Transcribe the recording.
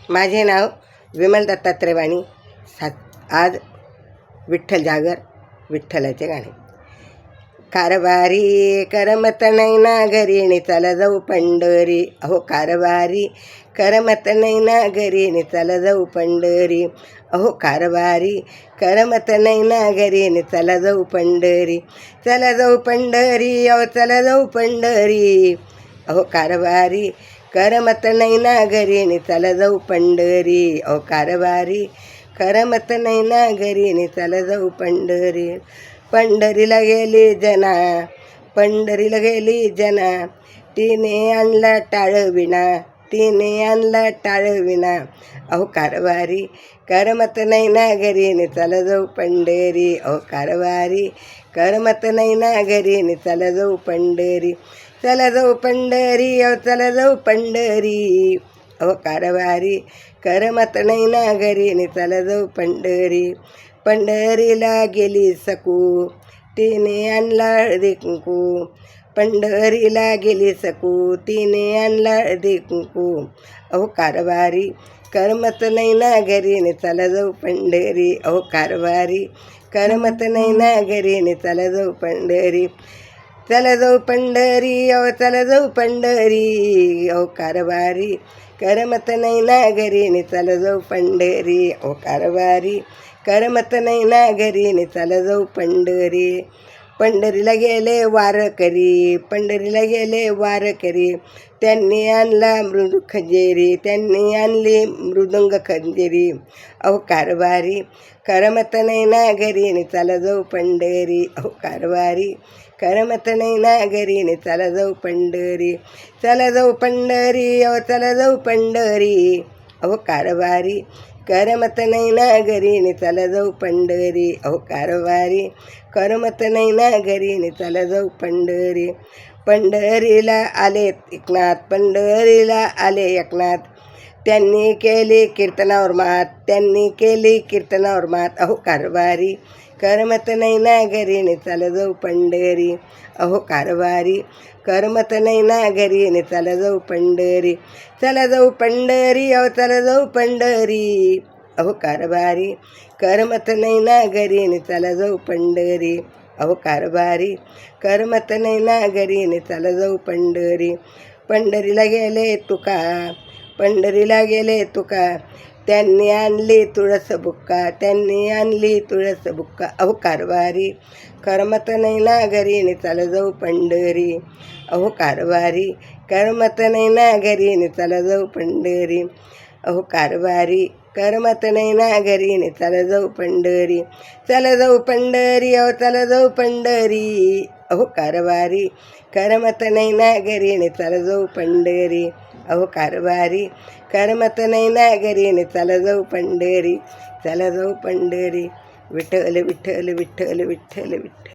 माझे नाव विमल दत्तात्रय वाणी. आज विठ्ठल जागर, विठ्ठलाचे गाणे. कारभारी करमत नाही ना घरी नि चला जाऊ पंढरी. अहो कारभारी करमत नाही ना घरी नि चला जाऊ पंढरी. अहो कारभारी करमत नाही ना घरी नि चला जाऊ पंढरी. चला जाऊ पंढरी, अहो चला जाऊ पंढरी. अहो कारभारी करमत नाही ना घरी नि चला जाऊ पंढरी. अहो कारभारी करमत नाही ना घरी नि चला जाऊ पंढरी. पंढरीला गेली जना, पंढरीला गेली जना, तिने आणला टाळविणा, तिने आणला टाळविणा. अहो कारभारी करमत नाही ना घरी नि चला जाऊ पंढरी. अहो कारभारी करमत नाही ना घरी नि चला जाऊ पंढरी. चला जाऊ पंढरी, अहो चला जाऊ पंढरी. अहो कारभारी करमत नाही ना घरी नि चला जाऊ पंढरी. पंढरीला गेली सकू, तिने आणला हळदी कुंकू. पंढरीला गेली सकू, तिने आणला हळदी कुंकू. अहो कारभारी करमत नाही ना घरी नि चला जाऊ पंढरी. अहो कारभारी करमत नाही ना घरी नि चला जाऊ पंढरी. चला जाऊ पंढरी, अहो चला जाऊ पंढरी. अहो कारभारी करमत नाही ना घरी नि चला जाऊ पंढरी. अहो कारभारी करमत नाही ना घरी नि चला जाऊ पंढरी. पंढरीला गेले वारकरी, पंढरीला गेले वारकरी. त्यांनी आणला मृदू खंजेरी, त्यांनी आणली मृदुंग खंजेरी. अहो कारभारी करमत नाही ना घरी नि चला जाऊ पंढरी. अहो कारभारी करमत नाही ना घरी नि चला जाऊ पंढरी. चला जाऊ पंढरी, अहो चला जाऊ पंढरी. अहो कारभारी करमत नाही ना घरी नि चला जाऊ पंढरी. अहो कारभारी करमत नाही ना घरी नि चला जाऊ पंढरी. पंढरीला आले एकनाथ, पंढरीला आले एकनाथ. त्यांनी केली कीर्तनावर मात, त्यांनी केली कीर्तनावर मात. अहो कारभारी करमत नाही ना घरी नि चला जाऊ पंढरी. अहो कारभारी करमत नाही ना घरी नि चला जाऊ पंढरी. चला जाऊ पंढरी, अहो चला जाऊ पंढरी. अहो कारभारी करमत नाही ना घरी नि चला जाऊ पंढरी. अहो कारभारी करमत नाही ना घरी नि चला जाऊ पंढरी. पंढरीला गेले तुका, पंढरीला गेले तुका. त्यांनी आणली तुळस बुक्का, त्यांनी आणली तुळस बुक्का. अहो कारभारी करमत नाही ना घरी नि चला जाऊ पंढरी. अहो कारभारी करमत नाही ना घरी नि चला जाऊ पंढरी. अहो कारभारी करमत नाही ना घरी नि चला जाऊ पंढरी. चला जाऊ पंढरी, अहो चला जाऊ पंढरी. अहो कारभारी करमत नाही ना घरी नि चला जाऊ पंढरी. अहो कारभारी करमत नाही ना घरी नि चला जाऊ पंढरी. चला जाऊ पंढरी. विठ्ठल विठ्ठल विठ्ठल विठ्ठल विठ्ठल.